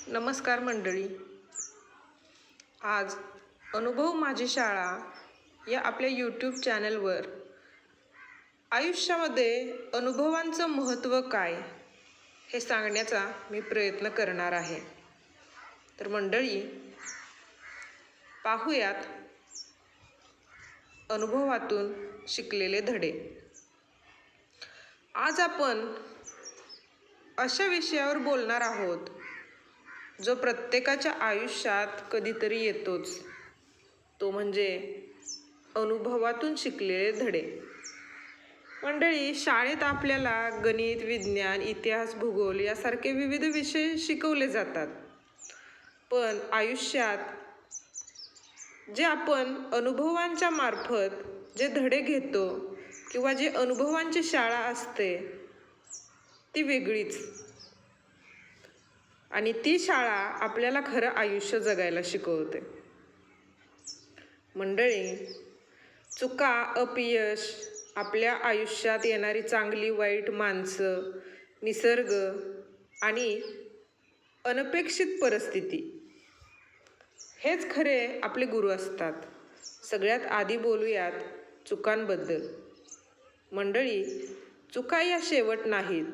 नमस्कार मंडळी. आज अनुभव माझी शाळा या आपल्या यूट्यूब चॅनलवर आयुष्यामध्ये अनुभवांचं महत्त्व काय हे सांगण्याचा मी प्रयत्न करणार आहे. तर मंडळी, पाहूयात अनुभवातून शिकलेले धडे. आज आपण अशा विषयावर बोलणार आहोत जो प्रत्येकाच्या आयुष्यात कधीतरी येतोच, तो म्हणजे अनुभवातून शिकलेले धडे. मंडळी, शाळेत आपल्याला गणित, विज्ञान, इतिहास, भूगोल यासारखे विविध विषय शिकवले जातात, पण आयुष्यात जे आपण अनुभवांच्या मार्फत जे धडे घेतो किंवा जे अनुभवांची शाळा असते ती वेगळीच. आणि ती शाळा आपल्याला खरं आयुष्य जगायला शिकवते. मंडळी, चुका, अपयश, आपल्या आयुष्यात येणारी चांगली वाईट माणसं, निसर्ग आणि अनपेक्षित परिस्थिती हेच खरे आपले गुरु असतात. सगळ्यात आधी बोलूयात चुकांबद्दल. मंडळी, चुका या शेवट नाहीत,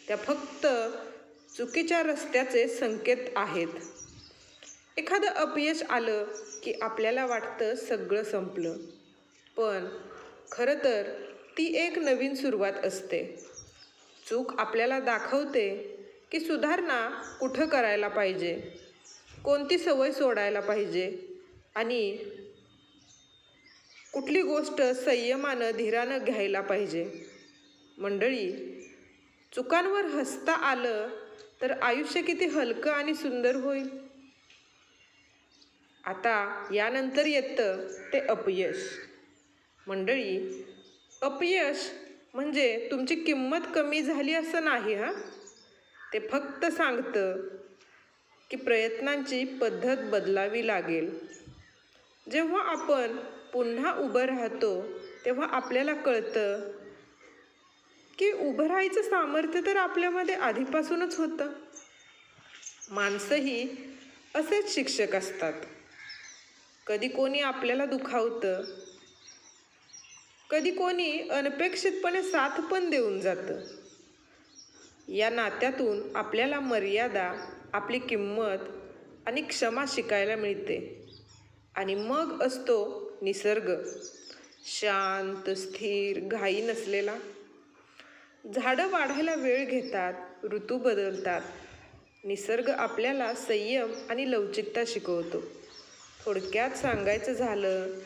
त्या फक्त चुकीच्या रस्त्याचे संकेत आहेत. एखादं अपयश आलं की आपल्याला वाटतं सगळं संपलं, पण खरं तर ती एक नवीन सुरुवात असते. चूक आपल्याला दाखवते की सुधारणा कुठं करायला पाहिजे, कोणती सवय सोडायला पाहिजे आणि कुठली गोष्ट संयमानं, धीरानं घ्यायला पाहिजे. मंडळी, चुकांवर हसता आलं तर आयुष्य किती हलकं आणि सुंदर होईल. आता यानंतर येतं ते अपयश. मंडळी, अपयश म्हणजे तुमची किंमत कमी झाली असं नाही हां. ते फक्त सांगतं की प्रयत्नांची पद्धत बदलावी लागेल. जेव्हा आपण पुन्हा उभं राहतो तेव्हा आपल्याला कळतं की उभं राहायचं सामर्थ्य तर आपल्यामध्ये आधीपासूनच होतं. माणसंही असेच शिक्षक असतात. कधी कोणी आपल्याला दुखावतं, कधी कोणी अनपेक्षितपणे साथ पण देऊन जातं. या नात्यातून आपल्याला मर्यादा, आपली किंमत आणि क्षमा शिकायला मिळते. आणि मग असतो निसर्ग, शांत, स्थिर, घाई नसलेला. झाडं वाढायला वेळ घेतात, ऋतू बदलतात. निसर्ग आपल्याला संयम आणि लवचिकता शिकवतो. थोडक्यात सांगायचं झालं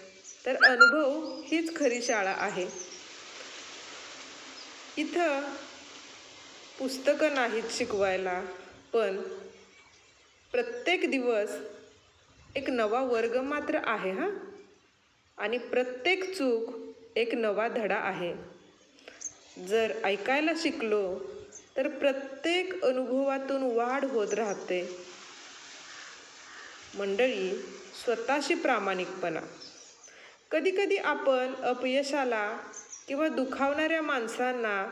तर अनुभव हीच खरी शाळा आहे. इथं पुस्तकं नाहीत शिकवायला, पण प्रत्येक दिवस एक नवा वर्ग मात्र आहे हां. आणि प्रत्येक चूक एक नवा धडा आहे. जर ऐकायला शिकलो तर प्रत्येक अनुभवातून वाढ होत राहते. मंडळी, स्वतःशी प्रामाणिकपणा. कधीकधी आपण अपयशाला किंवा दुखावणाऱ्या माणसांना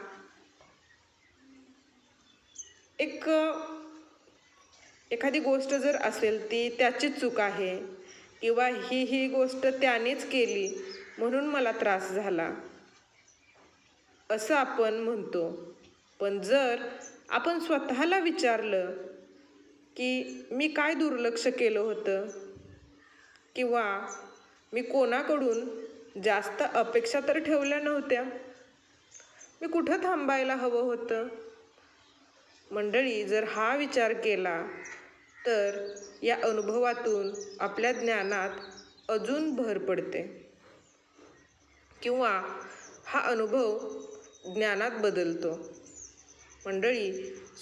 एखादी गोष्ट जर असेल ती त्याचीच चूक आहे किंवा ही गोष्ट त्यानेच केली म्हणून मला त्रास झाला असं आपण म्हणतो. पण जर आपण स्वतःला विचारलं की मी काय दुर्लक्ष केलं होतं किंवा मी कोणाकडून जास्त अपेक्षा तर ठेवल्या नव्हत्या, मी कुठं थांबायला हवं होतं. मंडळी, जर हा विचार केला तर या अनुभवातून आपल्या ज्ञानात अजून भर पडते किंवा हा अनुभव ज्ञानात बदलतो. मंडळी,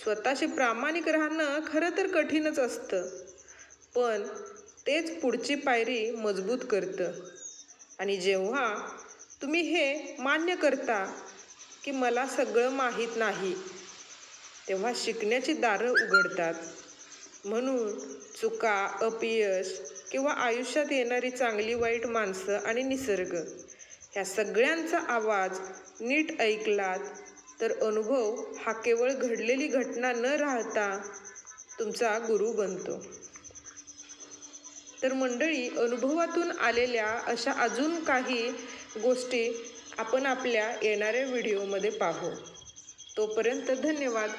स्वतःशी प्रामाणिक राहणं खरं तर कठीणच असतं, पण तेच पुढची पायरी मजबूत करतं. आणि जेव्हा तुम्ही हे मान्य करता की मला सगळं माहीत नाही, तेव्हा शिकण्याची दारं उघडतात. म्हणून चुका, अपयश किंवा आयुष्यात येणारी चांगली वाईट माणसं आणि निसर्ग ह्या सगळ्यांचा आवाज नीट ऐकलात तर अनुभव हा केवळ घडलेली घटना न राहता तुमचा गुरु बनतो. तर मंडळी, अनुभवातून आलेल्या अशा अजून काही गोष्टी आपण आपल्या येणाऱ्या व्हिडिओमध्ये पाहू. तोपर्यंत धन्यवाद.